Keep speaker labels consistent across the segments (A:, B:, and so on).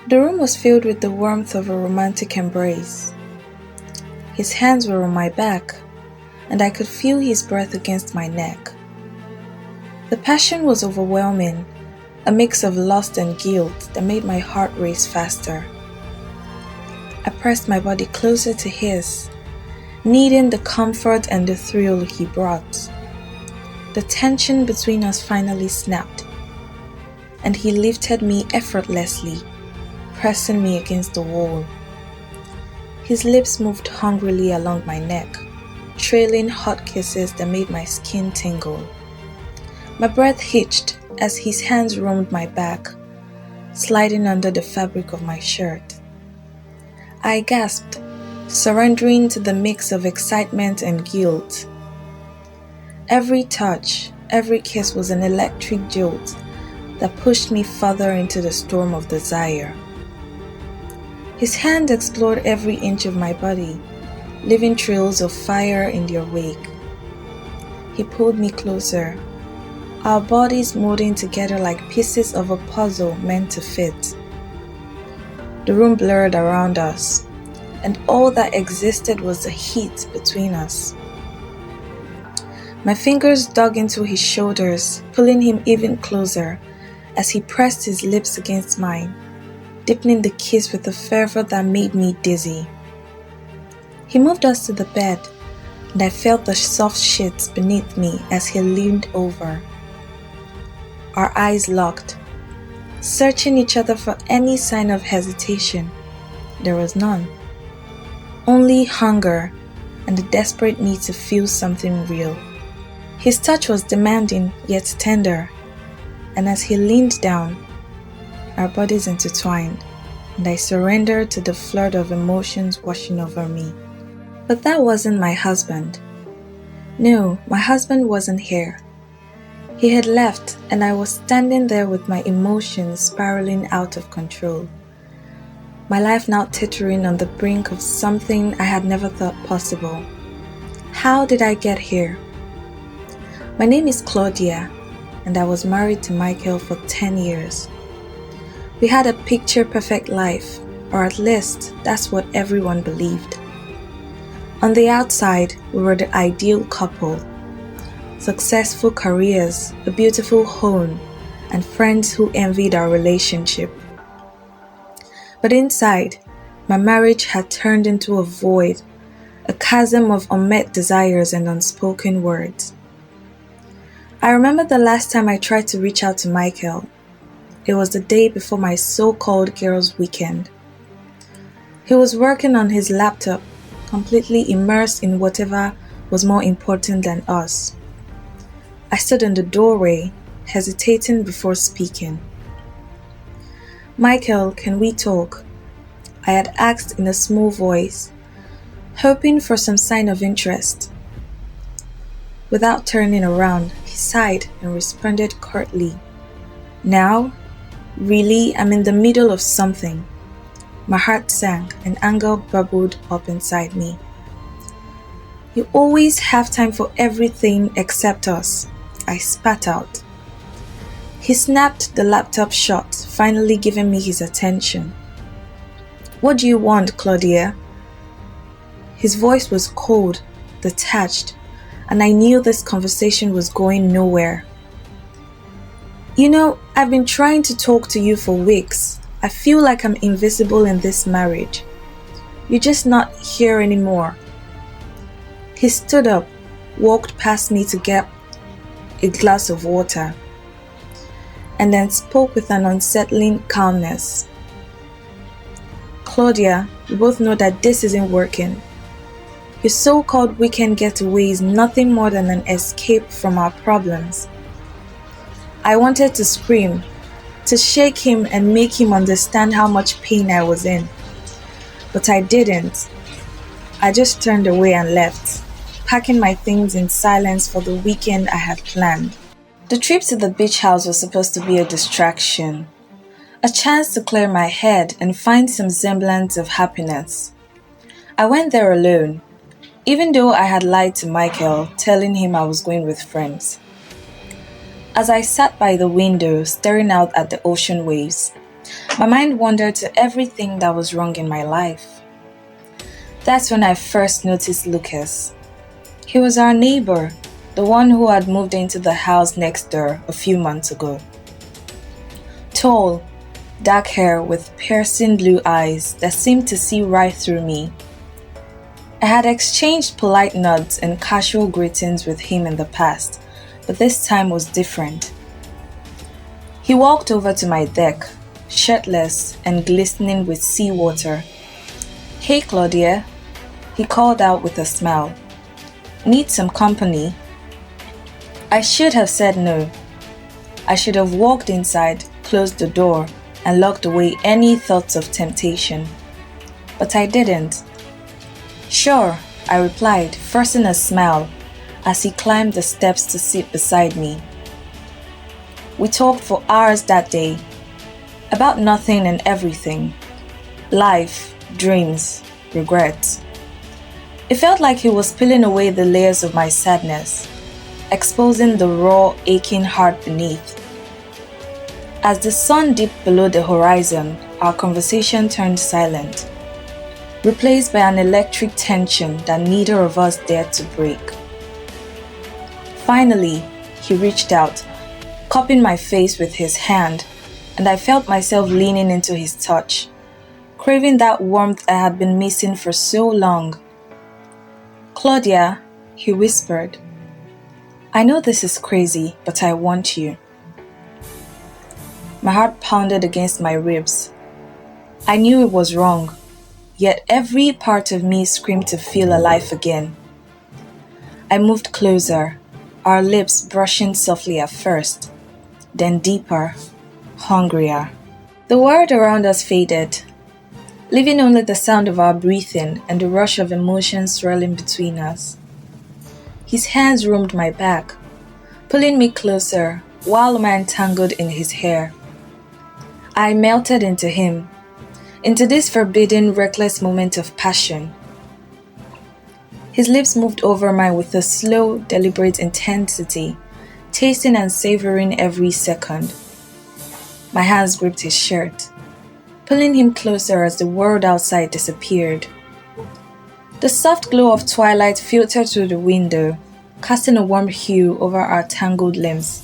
A: The room was filled with the warmth of a romantic embrace. His hands were on my back, and I could feel his breath against my neck. The passion was overwhelming, a mix of lust and guilt that made my heart race faster. I pressed my body closer to his, needing the comfort and the thrill he brought. The tension between us finally snapped, and he lifted me effortlessly, pressing me against the wall. His lips moved hungrily along my neck, trailing hot kisses that made my skin tingle. My breath hitched as his hands roamed my back, sliding under the fabric of my shirt. I gasped, surrendering to the mix of excitement and guilt. Every touch, every kiss was an electric jolt that pushed me further into the storm of desire. His hand explored every inch of my body, leaving trails of fire in their wake. He pulled me closer, our bodies molding together like pieces of a puzzle meant to fit. The room blurred around us, and all that existed was the heat between us. My fingers dug into his shoulders, pulling him even closer as he pressed his lips against mine, deepening the kiss with a fervor that made me dizzy. He moved us to the bed, and I felt the soft sheets beneath me as he leaned over. Our eyes locked, searching each other for any sign of hesitation. There was none. Only hunger and the desperate need to feel something real. His touch was demanding yet tender, and as he leaned down, our bodies intertwined, and I surrendered to the flood of emotions washing over me. But that wasn't my husband. No, my husband wasn't here. He had left, and I was standing there with my emotions spiraling out of control. My life now teetering on the brink of something I had never thought possible. How did I get here? My name is Claudia, and I was married to Michael for 10 years. We had a picture-perfect life, or at least that's what everyone believed. On the outside, we were the ideal couple. Successful careers, a beautiful home, and friends who envied our relationship. But inside, my marriage had turned into a void, a chasm of unmet desires and unspoken words. I remember the last time I tried to reach out to Michael. It was the day before my so-called girls' weekend. He was working on his laptop, completely immersed in whatever was more important than us. I stood in the doorway, hesitating before speaking. "Michael, can we talk?" I had asked in a small voice, hoping for some sign of interest. Without turning around, he sighed and responded curtly. "Now? Really, I'm in the middle of something." My heart sank and anger bubbled up inside me. "You always have time for everything except us," I spat out. He snapped the laptop shut, finally giving me his attention. "What do you want, Claudia?" His voice was cold, detached, and I knew this conversation was going nowhere. "You know, I've been trying to talk to you for weeks. I feel like I'm invisible in this marriage. You're just not here anymore." He stood up, walked past me to get a glass of water, and then spoke with an unsettling calmness. "Claudia, we both know that this isn't working. Your so-called weekend getaway is nothing more than an escape from our problems." I wanted to scream, to shake him and make him understand how much pain I was in. But I didn't. I just turned away and left, packing my things in silence for the weekend I had planned. The trip to the beach house was supposed to be a distraction, a chance to clear my head and find some semblance of happiness. I went there alone, even though I had lied to Michael, telling him I was going with friends. As I sat by the window staring out at the ocean waves, My mind wandered to everything that was wrong in my life. That's when I first noticed Lucas. He was our neighbor, the one who had moved into the house next door a few months ago. Tall, dark hair with piercing blue eyes that seemed to see right through me. I had exchanged polite nods and casual greetings with him in the past, but this time was different. He walked over to my deck, shirtless and glistening with seawater. "Hey Claudia," he called out with a smile. "Need some company?" I should have said no. I should have walked inside, closed the door, and locked away any thoughts of temptation. But I didn't. "Sure," I replied, forcing a smile as he climbed the steps to sit beside me. We talked for hours that day, about nothing and everything. Life, dreams, regrets. It felt like he was peeling away the layers of my sadness, exposing the raw, aching heart beneath. As the sun dipped below the horizon, our conversation turned silent, replaced by an electric tension that neither of us dared to break. Finally, he reached out, cupping my face with his hand, and I felt myself leaning into his touch, craving that warmth I had been missing for so long. "Claudia," he whispered, "I know this is crazy, but I want you." My heart pounded against my ribs. I knew it was wrong, yet every part of me screamed to feel alive again. I moved closer, our lips brushing softly at first, then deeper, hungrier. The world around us faded, leaving only the sound of our breathing and the rush of emotions swirling between us. His hands roamed my back, pulling me closer while I entangled in his hair. I melted into him, into this forbidden, reckless moment of passion. His lips moved over mine with a slow, deliberate intensity, tasting and savoring every second. My hands gripped his shirt, pulling him closer as the world outside disappeared. The soft glow of twilight filtered through the window, casting a warm hue over our tangled limbs.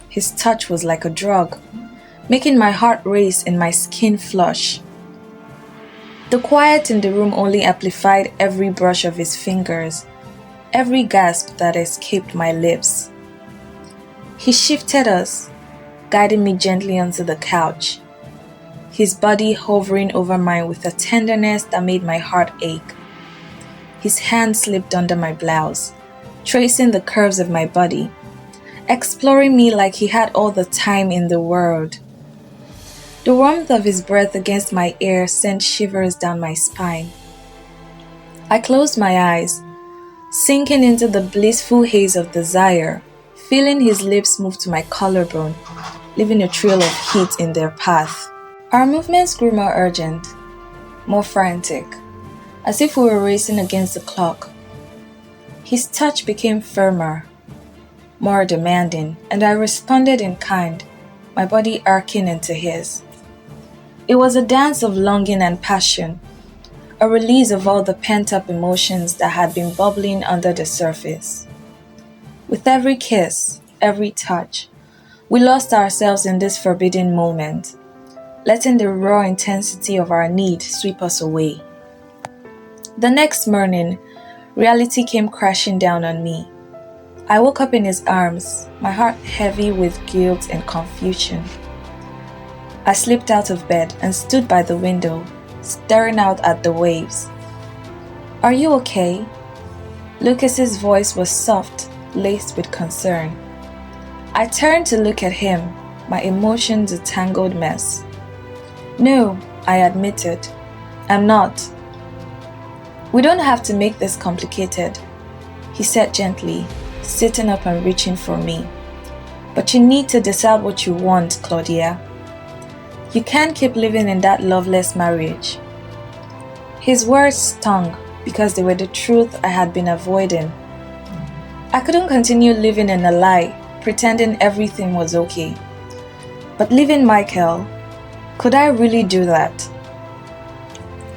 A: His touch was like a drug, making my heart race and my skin flush. The quiet in the room only amplified every brush of his fingers, every gasp that escaped my lips. He shifted us, guiding me gently onto the couch, his body hovering over mine with a tenderness that made my heart ache. His hand slipped under my blouse, tracing the curves of my body, exploring me like he had all the time in the world. The warmth of his breath against my ear sent shivers down my spine. I closed my eyes, sinking into the blissful haze of desire, feeling his lips move to my collarbone, leaving a trail of heat in their path. Our movements grew more urgent, more frantic, as if we were racing against the clock. His touch became firmer, more demanding, and I responded in kind, my body arcing into his. It was a dance of longing and passion, a release of all the pent-up emotions that had been bubbling under the surface. With every kiss, every touch, we lost ourselves in this forbidden moment, letting the raw intensity of our need sweep us away. The next morning, reality came crashing down on me. I woke up in his arms, my heart heavy with guilt and confusion. I slipped out of bed and stood by the window, staring out at the waves. "Are you okay?" Lucas's voice was soft, laced with concern. I turned to look at him, my emotions a tangled mess. "No," I admitted, "I'm not." "We don't have to make this complicated," he said gently, sitting up and reaching for me. "But you need to decide what you want, Claudia. You can't keep living in that loveless marriage." His words stung because they were the truth I had been avoiding. I couldn't continue living in a lie, pretending everything was okay. But leaving Michael, Could I really do that?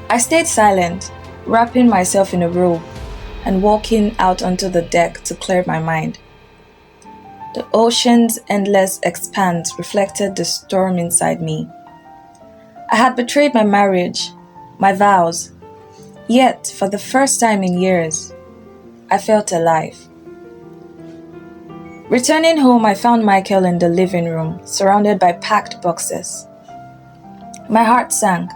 A: I stayed silent, wrapping myself in a robe and walking out onto the deck to clear my mind. The ocean's endless expanse reflected the storm inside me. I had betrayed my marriage, my vows, yet for the first time in years, I felt alive. Returning home, I found Michael in the living room, surrounded by packed boxes. My heart sank.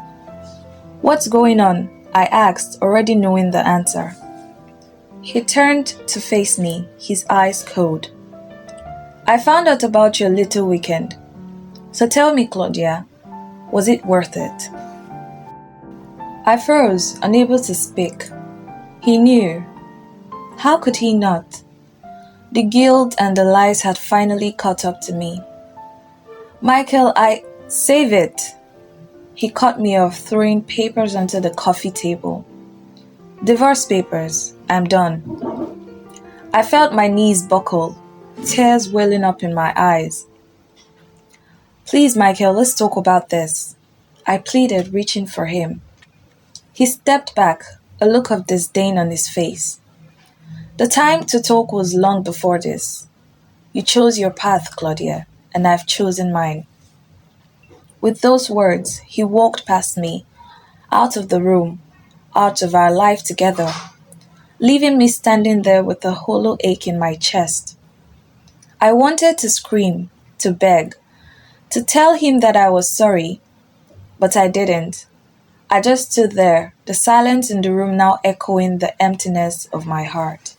A: "What's going on?" I asked, already knowing the answer. He turned to face me, his eyes cold. "I found out about your little weekend. So tell me, Claudia, was it worth it?" I froze, unable to speak. He knew. How could he not? The guilt and the lies had finally caught up to me. "Michael, save it." He cut me off, throwing papers onto the coffee table. "Divorce papers. I'm done." I felt my knees buckle, tears welling up in my eyes. "Please, Michael, let's talk about this," I pleaded, reaching for him. He stepped back, a look of disdain on his face. "The time to talk was long before this. You chose your path, Claudia, and I've chosen mine." With those words, he walked past me, out of the room, out of our life together, leaving me standing there with a hollow ache in my chest. I wanted to scream, to beg, to tell him that I was sorry, but I didn't. I just stood there, the silence in the room now echoing the emptiness of my heart.